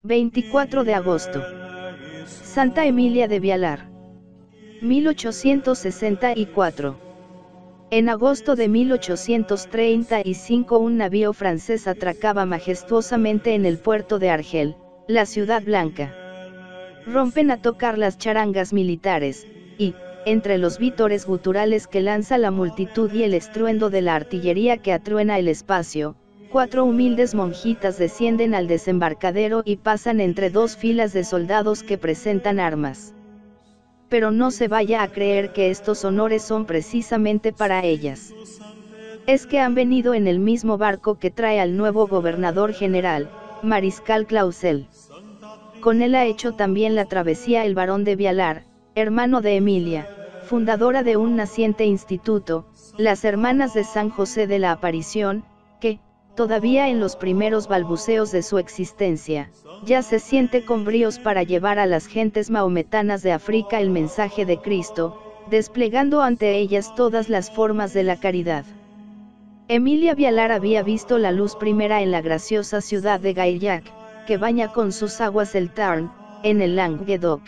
24 de agosto. Santa Emilia de Vialar. 1864. En agosto de 1835 un navío francés atracaba majestuosamente en el puerto de Argel, la ciudad blanca. Rompen a tocar las charangas militares, y, entre los vítores guturales que lanza la multitud y el estruendo de la artillería que atruena el espacio, 4 humildes monjitas descienden al desembarcadero y pasan entre dos filas de soldados que presentan armas. Pero no se vaya a creer que estos honores son precisamente para ellas. Es que han venido en el mismo barco que trae al nuevo gobernador general, Mariscal Clausel. Con él ha hecho también la travesía el barón de Vialar, hermano de Emilia, fundadora de un naciente instituto, las Hermanas de San José de la Aparición, que, todavía en los primeros balbuceos de su existencia, ya se siente con bríos para llevar a las gentes mahometanas de África el mensaje de Cristo, desplegando ante ellas todas las formas de la caridad. Emilia Vialar había visto la luz primera en la graciosa ciudad de Gaillac, que baña con sus aguas el Tarn, en el Languedoc.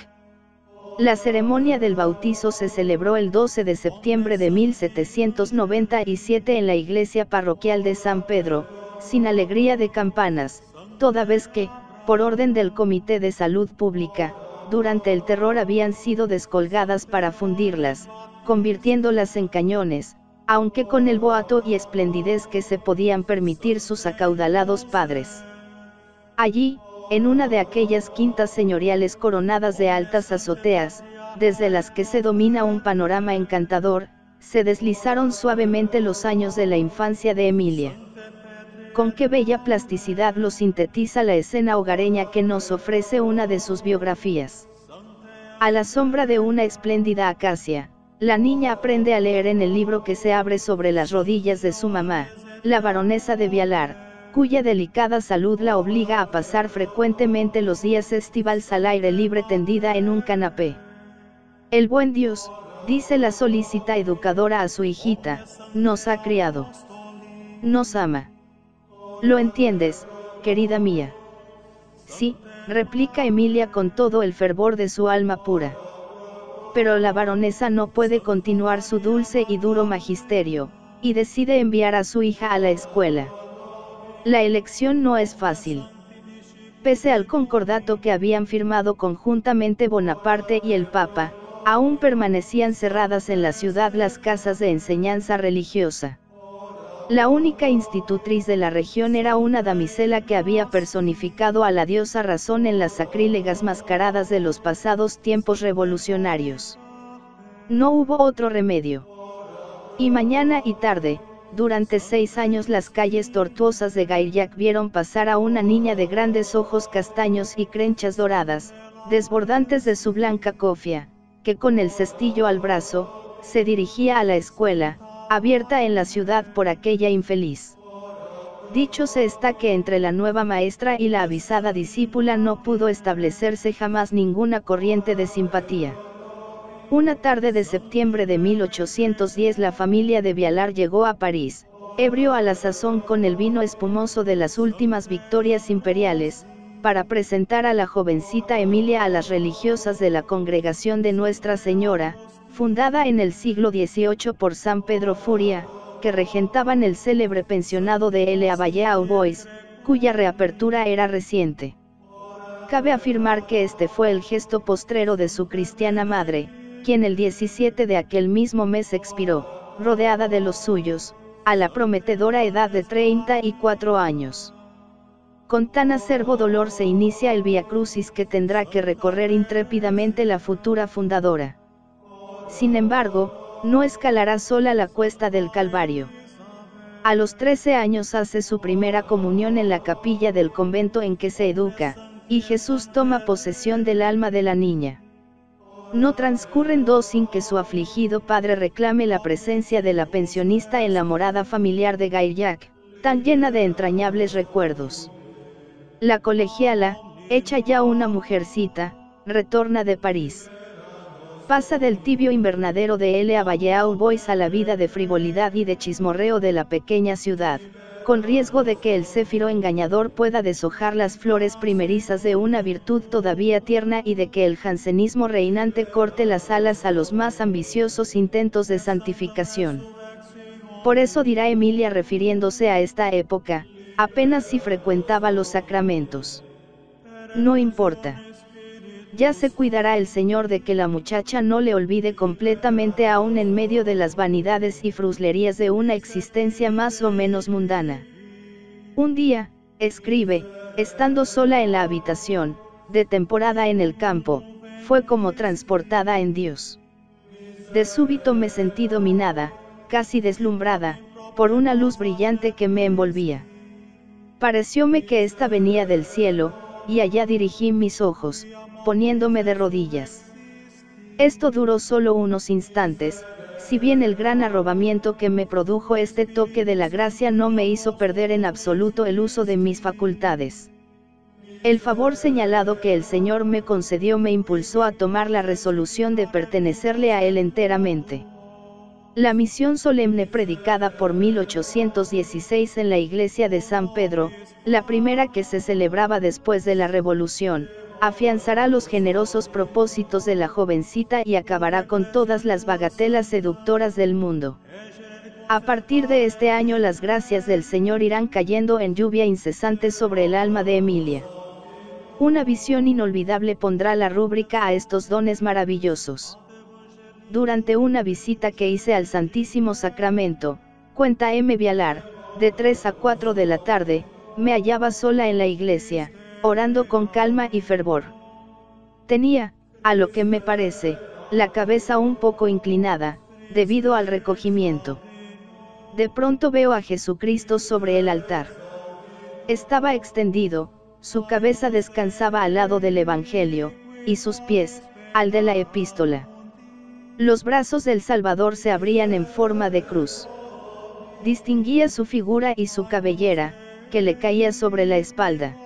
La ceremonia del bautizo se celebró el 12 de septiembre de 1797 en la iglesia parroquial de San Pedro, sin alegría de campanas, toda vez que, por orden del Comité de Salud Pública, durante el terror habían sido descolgadas para fundirlas, convirtiéndolas en cañones, aunque con el boato y esplendidez que se podían permitir sus acaudalados padres. Allí, en una de aquellas quintas señoriales coronadas de altas azoteas, desde las que se domina un panorama encantador, se deslizaron suavemente los años de la infancia de Emilia. Con qué bella plasticidad lo sintetiza la escena hogareña que nos ofrece una de sus biografías. A la sombra de una espléndida acacia, la niña aprende a leer en el libro que se abre sobre las rodillas de su mamá, la baronesa de Vialar, cuya delicada salud la obliga a pasar frecuentemente los días estivales al aire libre tendida en un canapé. El buen Dios, dice la solícita educadora a su hijita, nos ha criado. Nos ama. ¿Lo entiendes, querida mía? Sí, replica Emilia con todo el fervor de su alma pura. Pero la baronesa no puede continuar su dulce y duro magisterio, y decide enviar a su hija a la escuela. La elección no es fácil. Pese al concordato que habían firmado conjuntamente Bonaparte y el Papa, aún permanecían cerradas en la ciudad las casas de enseñanza religiosa. La única institutriz de la región era una damisela que había personificado a la diosa Razón en las sacrílegas mascaradas de los pasados tiempos revolucionarios. No hubo otro remedio. Y mañana y tarde, durante 6 años las calles tortuosas de Gaillac vieron pasar a una niña de grandes ojos castaños y crenchas doradas, desbordantes de su blanca cofia, que con el cestillo al brazo, se dirigía a la escuela, abierta en la ciudad por aquella infeliz. Dicho se está que entre la nueva maestra y la avisada discípula no pudo establecerse jamás ninguna corriente de simpatía. Una tarde de septiembre de 1810 la familia de Vialar llegó a París, ebrio a la sazón con el vino espumoso de las últimas victorias imperiales, para presentar a la jovencita Emilia a las religiosas de la Congregación de Nuestra Señora, fundada en el siglo XVIII por San Pedro Furia, que regentaban el célebre pensionado de Le Abbaye Bois, cuya reapertura era reciente. Cabe afirmar que este fue el gesto postrero de su cristiana madre, quien el 17 de aquel mismo mes expiró, rodeada de los suyos, a la prometedora edad de 34 años. Con tan acerbo dolor se inicia el Vía Crucis que tendrá que recorrer intrépidamente la futura fundadora. Sin embargo, no escalará sola la cuesta del Calvario. A los 13 años hace su primera comunión en la capilla del convento en que se educa, y Jesús toma posesión del alma de la niña. No transcurren 2 sin que su afligido padre reclame la presencia de la pensionista en la morada familiar de Gaillac, tan llena de entrañables recuerdos. La colegiala, hecha ya una mujercita, retorna de París. Pasa del tibio invernadero de Le Abbaye Bois a la vida de frivolidad y de chismorreo de la pequeña ciudad, con riesgo de que el céfiro engañador pueda deshojar las flores primerizas de una virtud todavía tierna y de que el jansenismo reinante corte las alas a los más ambiciosos intentos de santificación. Por eso dirá Emilia refiriéndose a esta época, apenas si frecuentaba los sacramentos. No importa. Ya se cuidará el Señor de que la muchacha no le olvide completamente aún en medio de las vanidades y fruslerías de una existencia más o menos mundana. Un día, escribe, estando sola en la habitación, de temporada en el campo, fue como transportada en Dios. De súbito me sentí dominada, casi deslumbrada, por una luz brillante que me envolvía. Parecióme que ésta venía del cielo, y allá dirigí mis ojos, poniéndome de rodillas. Esto duró solo unos instantes, si bien el gran arrobamiento que me produjo este toque de la gracia no me hizo perder en absoluto el uso de mis facultades. El favor señalado que el Señor me concedió me impulsó a tomar la resolución de pertenecerle a Él enteramente. La misión solemne predicada por 1816 en la iglesia de San Pedro, la primera que se celebraba después de la Revolución, afianzará los generosos propósitos de la jovencita y acabará con todas las bagatelas seductoras del mundo. A partir de este año las gracias del Señor irán cayendo en lluvia incesante sobre el alma de Emilia. Una visión inolvidable pondrá la rúbrica a estos dones maravillosos. Durante una visita que hice al Santísimo Sacramento, cuenta M. Vialar, de 3 a 4 de la tarde, me hallaba sola en la iglesia, orando con calma y fervor. Tenía, a lo que me parece, la cabeza un poco inclinada, debido al recogimiento. De pronto veo a Jesucristo sobre el altar. Estaba extendido, su cabeza descansaba al lado del Evangelio, y sus pies, al de la epístola. Los brazos del Salvador se abrían en forma de cruz. Distinguía su figura y su cabellera, que le caía sobre la espalda.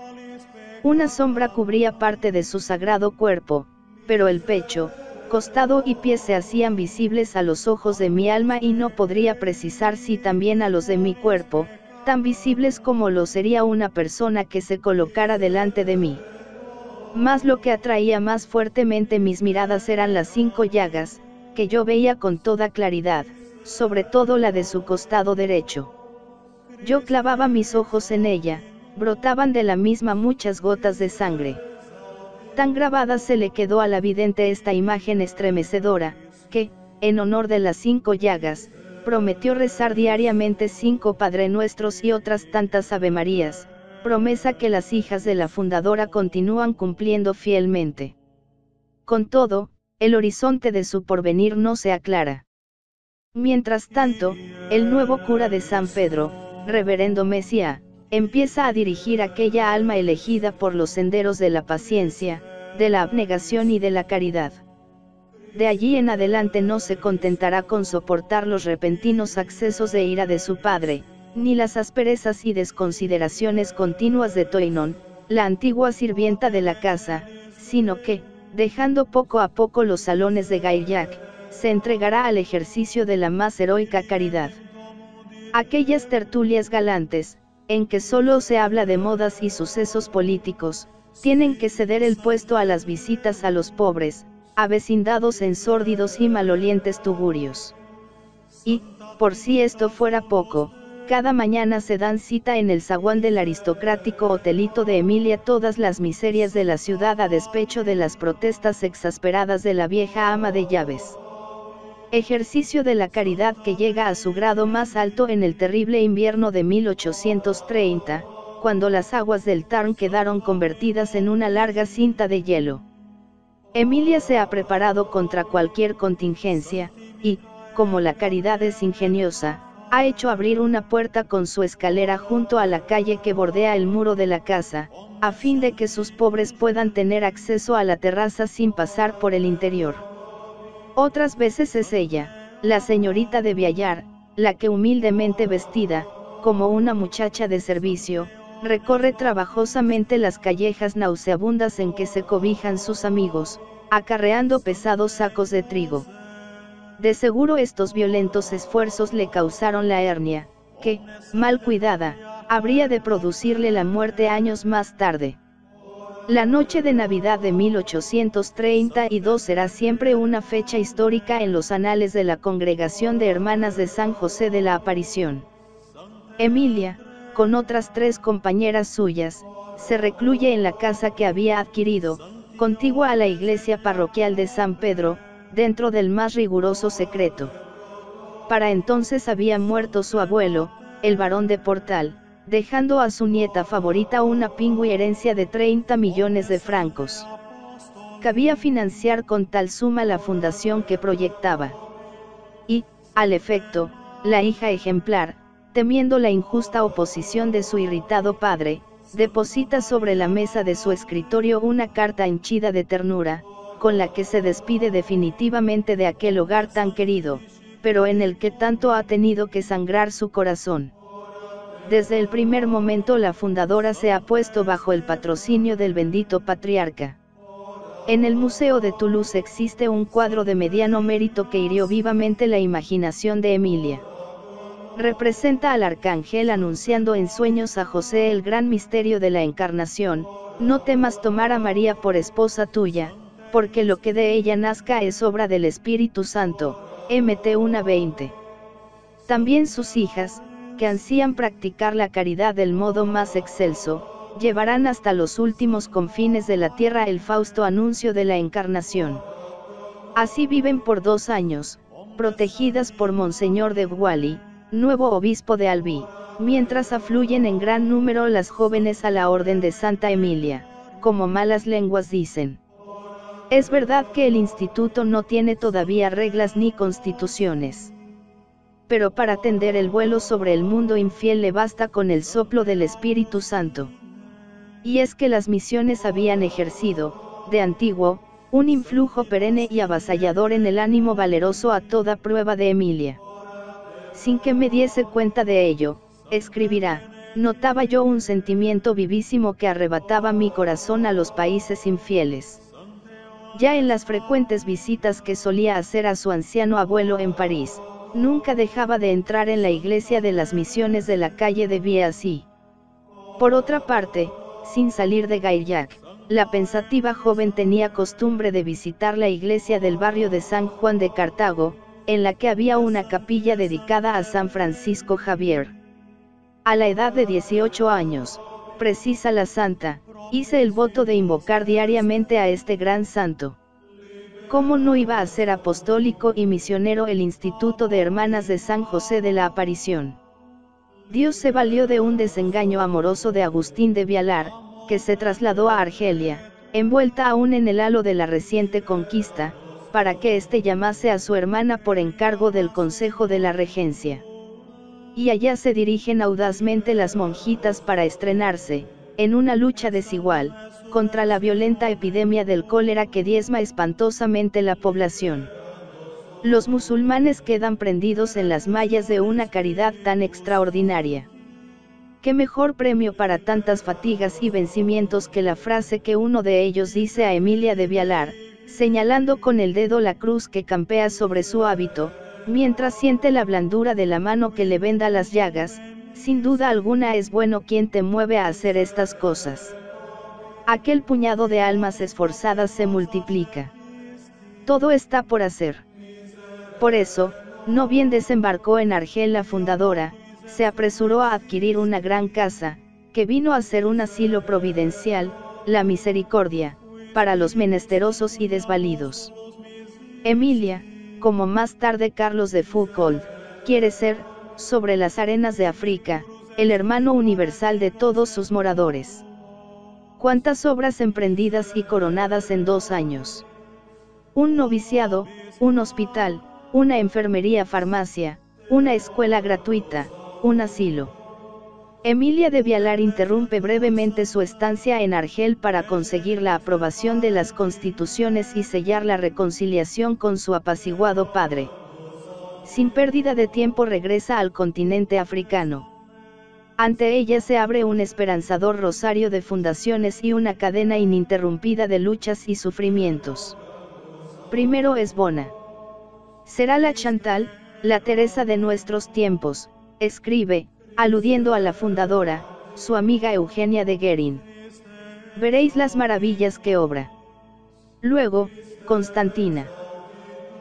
Una sombra cubría parte de su sagrado cuerpo, pero el pecho, costado y pies se hacían visibles a los ojos de mi alma y no podría precisar si también a los de mi cuerpo, tan visibles como lo sería una persona que se colocara delante de mí. Mas lo que atraía más fuertemente mis miradas eran las 5 llagas, que yo veía con toda claridad, sobre todo la de su costado derecho. Yo clavaba mis ojos en ella, brotaban de la misma muchas gotas de sangre. Tan grabada se le quedó a la vidente esta imagen estremecedora, que, en honor de las 5 llagas, prometió rezar diariamente 5 Padre Nuestros y otras tantas Avemarías, promesa que las hijas de la fundadora continúan cumpliendo fielmente. Con todo, el horizonte de su porvenir no se aclara. Mientras tanto, el nuevo cura de San Pedro, reverendo Mesía, empieza a dirigir aquella alma elegida por los senderos de la paciencia, de la abnegación y de la caridad. De allí en adelante no se contentará con soportar los repentinos accesos de ira de su padre, ni las asperezas y desconsideraciones continuas de Toinon, la antigua sirvienta de la casa, sino que, dejando poco a poco los salones de Gaillac, se entregará al ejercicio de la más heroica caridad. Aquellas tertulias galantes, en que solo se habla de modas y sucesos políticos, tienen que ceder el puesto a las visitas a los pobres, avecindados en sórdidos y malolientes tugurios. Y, por si esto fuera poco, cada mañana se dan cita en el zaguán del aristocrático hotelito de Emilia todas las miserias de la ciudad a despecho de las protestas exasperadas de la vieja ama de llaves. Ejercicio de la caridad que llega a su grado más alto en el terrible invierno de 1830, cuando las aguas del Tarn quedaron convertidas en una larga cinta de hielo. Emilia se ha preparado contra cualquier contingencia, y, como la caridad es ingeniosa, ha hecho abrir una puerta con su escalera junto a la calle que bordea el muro de la casa, a fin de que sus pobres puedan tener acceso a la terraza sin pasar por el interior. Otras veces es ella, la señorita de Viallar, la que humildemente vestida, como una muchacha de servicio, recorre trabajosamente las callejas nauseabundas en que se cobijan sus amigos, acarreando pesados sacos de trigo. De seguro estos violentos esfuerzos le causaron la hernia, que, mal cuidada, habría de producirle la muerte años más tarde. La noche de Navidad de 1832 será siempre una fecha histórica en los anales de la Congregación de Hermanas de San José de la Aparición. Emilia, con otras 3 compañeras suyas, se recluye en la casa que había adquirido, contigua a la iglesia parroquial de San Pedro, dentro del más riguroso secreto. Para entonces había muerto su abuelo, el barón de Portal, dejando a su nieta favorita una pingüe herencia de 30 millones de francos. Cabía financiar con tal suma la fundación que proyectaba. Y, al efecto, la hija ejemplar, temiendo la injusta oposición de su irritado padre, deposita sobre la mesa de su escritorio una carta henchida de ternura, con la que se despide definitivamente de aquel hogar tan querido, pero en el que tanto ha tenido que sangrar su corazón. Desde el primer momento la fundadora se ha puesto bajo el patrocinio del bendito patriarca. En el Museo de Toulouse existe un cuadro de mediano mérito que hirió vivamente la imaginación de Emilia. Representa al arcángel anunciando en sueños a José el gran misterio de la encarnación: no temas tomar a María por esposa tuya, porque lo que de ella nazca es obra del Espíritu Santo. Mt 1:20. También sus hijas, que ansían practicar la caridad del modo más excelso, llevarán hasta los últimos confines de la tierra el fausto anuncio de la encarnación. Así viven por 2 años, protegidas por Monseñor de Wally, nuevo obispo de Albi, mientras afluyen en gran número las jóvenes a la orden de Santa Emilia, como malas lenguas dicen. Es verdad que el instituto no tiene todavía reglas ni constituciones. Pero para tender el vuelo sobre el mundo infiel le basta con el soplo del Espíritu Santo. Y es que las misiones habían ejercido, de antiguo, un influjo perenne y avasallador en el ánimo valeroso a toda prueba de Emilia. Sin que me diese cuenta de ello, escribirá, notaba yo un sentimiento vivísimo que arrebataba mi corazón a los países infieles. Ya en las frecuentes visitas que solía hacer a su anciano abuelo en París, nunca dejaba de entrar en la iglesia de las misiones de la calle de Biasy. Por otra parte, sin salir de Gaillac, la pensativa joven tenía costumbre de visitar la iglesia del barrio de San Juan de Cartago, en la que había una capilla dedicada a San Francisco Javier. A la edad de 18 años, precisa la santa, hice el voto de invocar diariamente a este gran santo. ¿Cómo no iba a ser apostólico y misionero el Instituto de Hermanas de San José de la Aparición? Dios se valió de un desengaño amoroso de Agustín de Vialar, que se trasladó a Argelia, envuelta aún en el halo de la reciente conquista, para que éste llamase a su hermana por encargo del Consejo de la Regencia. Y allá se dirigen audazmente las monjitas para estrenarse, en una lucha desigual, contra la violenta epidemia del cólera que diezma espantosamente la población. Los musulmanes quedan prendidos en las mallas de una caridad tan extraordinaria. ¿Qué mejor premio para tantas fatigas y vencimientos que la frase que uno de ellos dice a Emilia de Vialar, señalando con el dedo la cruz que campea sobre su hábito, mientras siente la blandura de la mano que le venda las llagas? Sin duda alguna es bueno quien te mueve a hacer estas cosas. Aquel puñado de almas esforzadas se multiplica. Todo está por hacer. Por eso, no bien desembarcó en Argel la fundadora, se apresuró a adquirir una gran casa, que vino a ser un asilo providencial, la Misericordia, para los menesterosos y desvalidos. Emilia, como más tarde Carlos de Foucault, quiere ser, sobre las arenas de África, el hermano universal de todos sus moradores. ¿Cuántas obras emprendidas y coronadas en 2 años? Un noviciado, un hospital, una enfermería farmacia, una escuela gratuita, un asilo. Emilia de Vialar interrumpe brevemente su estancia en Argel para conseguir la aprobación de las constituciones y sellar la reconciliación con su apaciguado padre. Sin pérdida de tiempo regresa al continente africano. Ante ella se abre un esperanzador rosario de fundaciones y una cadena ininterrumpida de luchas y sufrimientos. Primero es Bona. Será la Chantal, la Teresa de nuestros tiempos, escribe, aludiendo a la fundadora, su amiga Eugenia de Guerin. Veréis las maravillas que obra. Luego, Constantina.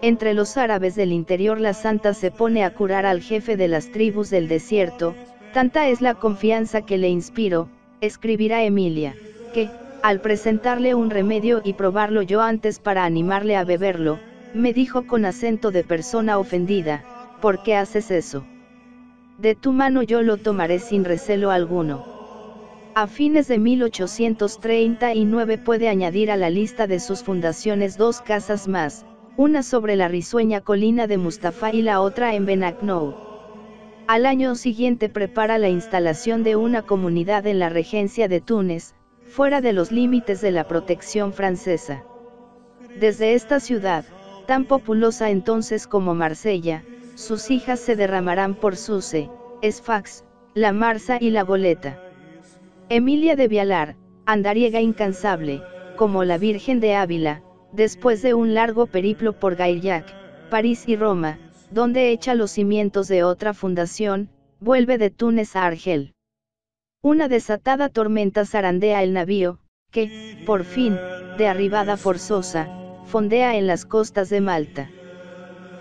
Entre los árabes del interior la santa se pone a curar al jefe de las tribus del desierto, tanta es la confianza que le inspiro, escribirá Emilia, que, al presentarle un remedio y probarlo yo antes para animarle a beberlo, me dijo con acento de persona ofendida, ¿por qué haces eso? De tu mano yo lo tomaré sin recelo alguno. A fines de 1839 puede añadir a la lista de sus fundaciones 2 casas más, una sobre la risueña colina de Mustafa y la otra en Benacnou. Al año siguiente prepara la instalación de una comunidad en la regencia de Túnez, fuera de los límites de la protección francesa. Desde esta ciudad, tan populosa entonces como Marsella, sus hijas se derramarán por Suze, Sfax, la Marsa y la Goleta. Emilia de Vialar, andariega incansable, como la Virgen de Ávila, después de un largo periplo por Gaillac, París y Roma, donde echa los cimientos de otra fundación, vuelve de Túnez a Argel. Una desatada tormenta zarandea el navío, que, por fin, de arribada forzosa, fondea en las costas de Malta.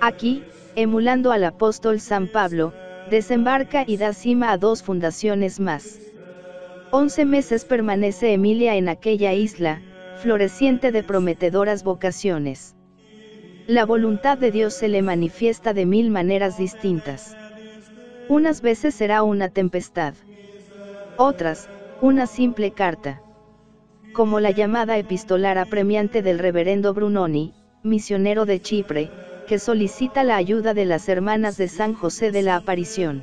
Aquí, emulando al apóstol San Pablo, desembarca y da cima a 2 fundaciones más. 11 meses permanece Emilia en aquella isla, floreciente de prometedoras vocaciones. La voluntad de Dios se le manifiesta de 1000 maneras distintas. Unas veces será una tempestad. Otras, una simple carta. Como la llamada epistolar apremiante del reverendo Brunoni, misionero de Chipre, que solicita la ayuda de las hermanas de San José de la Aparición.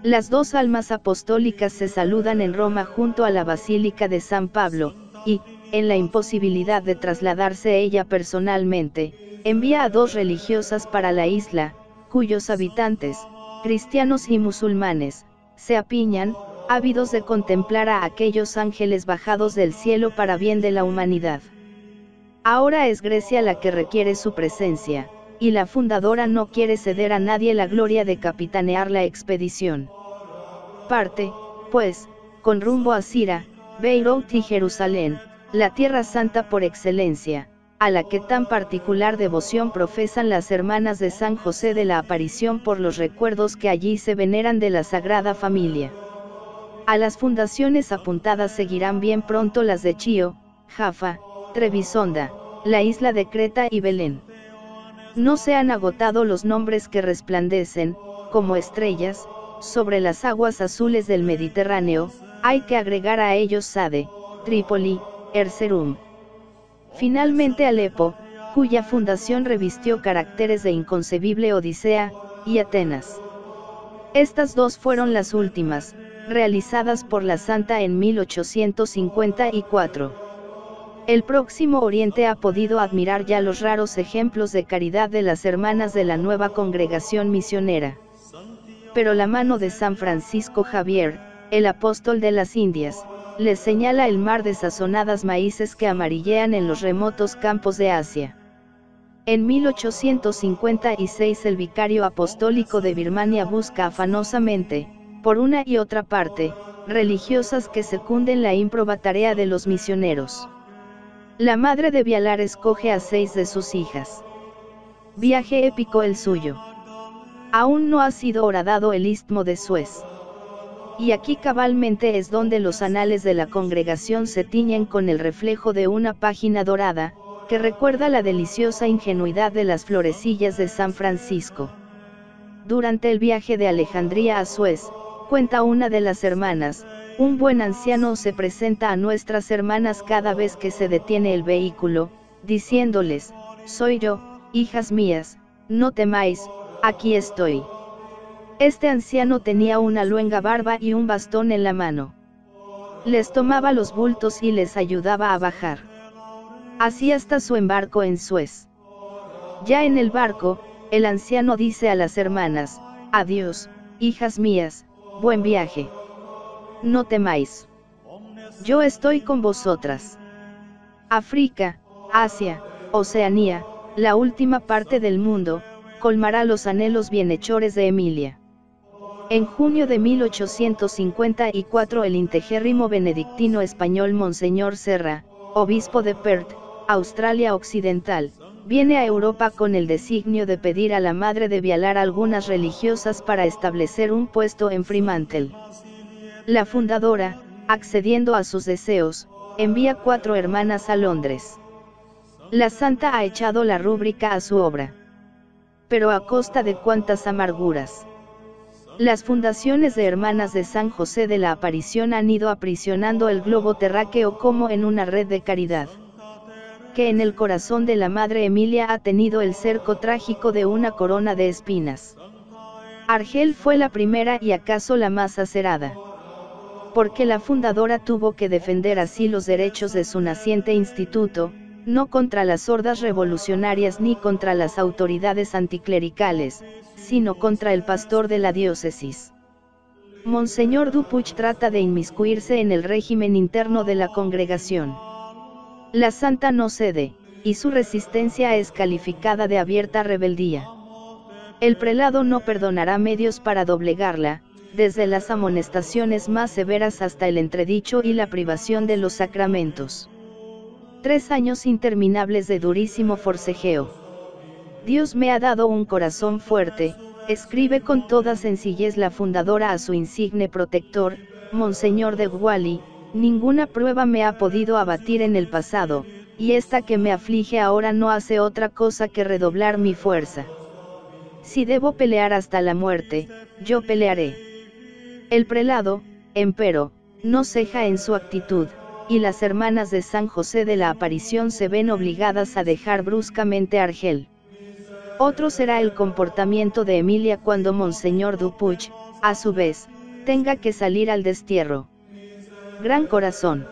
Las 2 almas apostólicas se saludan en Roma junto a la Basílica de San Pablo, y, en la imposibilidad de trasladarse ella personalmente, envía a 2 religiosas para la isla, cuyos habitantes, cristianos y musulmanes, se apiñan, ávidos de contemplar a aquellos ángeles bajados del cielo para bien de la humanidad. Ahora es Grecia la que requiere su presencia, y la fundadora no quiere ceder a nadie la gloria de capitanear la expedición. Parte, pues, con rumbo a Sira, Beirut y Jerusalén, la Tierra Santa por excelencia, a la que tan particular devoción profesan las hermanas de San José de la Aparición por los recuerdos que allí se veneran de la Sagrada Familia. A las fundaciones apuntadas seguirán bien pronto las de Chio, Jaffa, Trebisonda, la isla de Creta y Belén. No se han agotado los nombres que resplandecen, como estrellas, sobre las aguas azules del Mediterráneo, hay que agregar a ellos Sade, Trípoli, Erzurum. Finalmente Alepo, cuya fundación revistió caracteres de inconcebible odisea, y Atenas. Estas 2 fueron las últimas, realizadas por la Santa en 1854. El Próximo Oriente ha podido admirar ya los raros ejemplos de caridad de las hermanas de la nueva congregación misionera. Pero la mano de San Francisco Javier, el apóstol de las Indias, les señala el mar de sazonadas maíces que amarillean en los remotos campos de Asia. En 1856 el vicario apostólico de Birmania busca afanosamente, por una y otra parte, religiosas que secunden la ímproba tarea de los misioneros. La madre de Vialar escoge a 6 de sus hijas. Viaje épico el suyo. Aún no ha sido horadado el istmo de Suez. Y aquí cabalmente es donde los anales de la congregación se tiñen con el reflejo de una página dorada, que recuerda la deliciosa ingenuidad de las florecillas de San Francisco. Durante el viaje de Alejandría a Suez, cuenta una de las hermanas, un buen anciano se presenta a nuestras hermanas cada vez que se detiene el vehículo, diciéndoles, soy yo, hijas mías, no temáis, aquí estoy. Este anciano tenía una luenga barba y un bastón en la mano. Les tomaba los bultos y les ayudaba a bajar. Así hasta su embarco en Suez. Ya en el barco, el anciano dice a las hermanas, adiós, hijas mías, buen viaje. No temáis. Yo estoy con vosotras. África, Asia, Oceanía, la última parte del mundo, colmará los anhelos bienhechores de Emilia. En junio de 1854 el integérrimo benedictino español Monseñor Serra, obispo de Perth, Australia Occidental, viene a Europa con el designio de pedir a la madre de Vialar algunas religiosas para establecer un puesto en Fremantle. La fundadora, accediendo a sus deseos, envía 4 hermanas a Londres. La santa ha echado la rúbrica a su obra. Pero a costa de cuántas amarguras. Las fundaciones de Hermanas de San José de la Aparición han ido aprisionando el globo terráqueo como en una red de caridad, que en el corazón de la Madre Emilia ha tenido el cerco trágico de una corona de espinas. Argel fue la primera y acaso la más acerada, porque la fundadora tuvo que defender así los derechos de su naciente instituto, no contra las hordas revolucionarias ni contra las autoridades anticlericales, sino contra el pastor de la diócesis. Monseñor Dupuch trata de inmiscuirse en el régimen interno de la congregación. La santa no cede, y su resistencia es calificada de abierta rebeldía. El prelado no perdonará medios para doblegarla, desde las amonestaciones más severas hasta el entredicho y la privación de los sacramentos. 3 años interminables de durísimo forcejeo. Dios me ha dado un corazón fuerte, escribe con toda sencillez la fundadora a su insigne protector, Monseñor de Whalley, ninguna prueba me ha podido abatir en el pasado, y esta que me aflige ahora no hace otra cosa que redoblar mi fuerza. Si debo pelear hasta la muerte, yo pelearé. El prelado, empero, no ceja en su actitud, y las hermanas de San José de la Aparición se ven obligadas a dejar bruscamente Argel. Otro será el comportamiento de Emilia cuando Monseñor Dupuch, a su vez, tenga que salir al destierro. Gran corazón.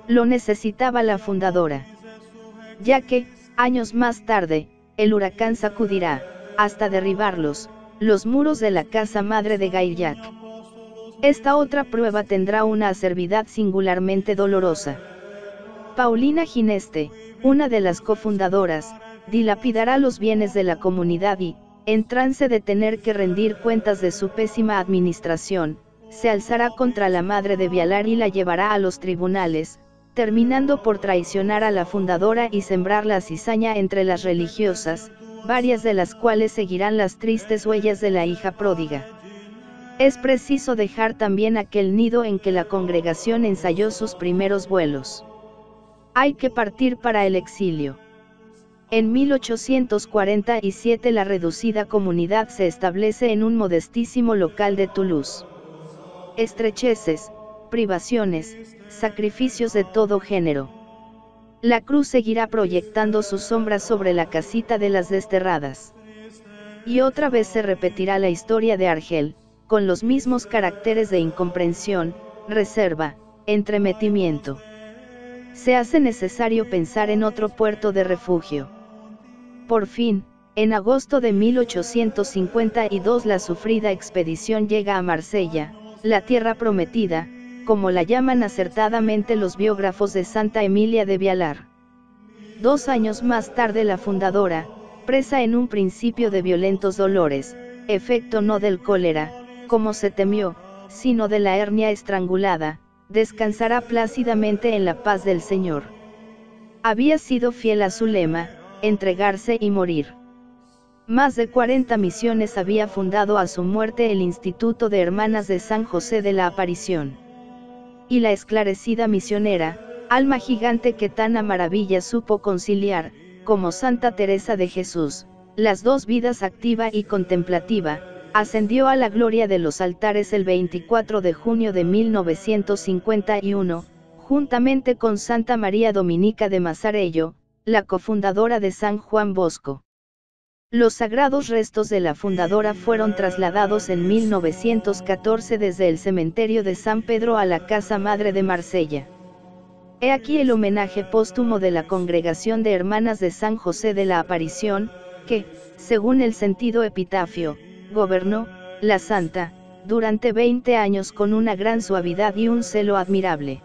Lo necesitaba la fundadora. Ya que, años más tarde, el huracán sacudirá, hasta derribarlos, los muros de la casa madre de Gaillac. Esta otra prueba tendrá una acervidad singularmente dolorosa. Paulina Gineste, una de las cofundadoras, dilapidará los bienes de la comunidad y, en trance de tener que rendir cuentas de su pésima administración, se alzará contra la madre de Vialar y la llevará a los tribunales, terminando por traicionar a la fundadora y sembrar la cizaña entre las religiosas, varias de las cuales seguirán las tristes huellas de la hija pródiga. Es preciso dejar también aquel nido en que la congregación ensayó sus primeros vuelos. Hay que partir para el exilio. En 1847 la reducida comunidad se establece en un modestísimo local de Toulouse. Estrecheces, privaciones, sacrificios de todo género. La cruz seguirá proyectando sus sombras sobre la casita de las desterradas. Y otra vez se repetirá la historia de Argel, con los mismos caracteres de incomprensión, reserva, entremetimiento. Se hace necesario pensar en otro puerto de refugio. Por fin, en agosto de 1852 la sufrida expedición llega a Marsella, la tierra prometida, como la llaman acertadamente los biógrafos de Santa Emilia de Vialar. 2 años más tarde la fundadora, presa en un principio de violentos dolores, efecto no del cólera, como se temió, sino de la hernia estrangulada, descansará plácidamente en la paz del Señor. Había sido fiel a su lema, entregarse y morir. Más de 40 misiones había fundado a su muerte el Instituto de Hermanas de San José de la Aparición. Y la esclarecida misionera, alma gigante que tan a maravilla supo conciliar, como Santa Teresa de Jesús, las dos vidas activa y contemplativa, ascendió a la gloria de los altares el 24 de junio de 1951, juntamente con Santa María Dominica de Mazarello, la cofundadora de San Juan Bosco. Los sagrados restos de la fundadora fueron trasladados en 1914 desde el cementerio de San Pedro a la Casa Madre de Marsella. He aquí el homenaje póstumo de la Congregación de Hermanas de San José de la Aparición, que, según el sentido epitafio, gobernó, la santa, durante 20 años con una gran suavidad y un celo admirable.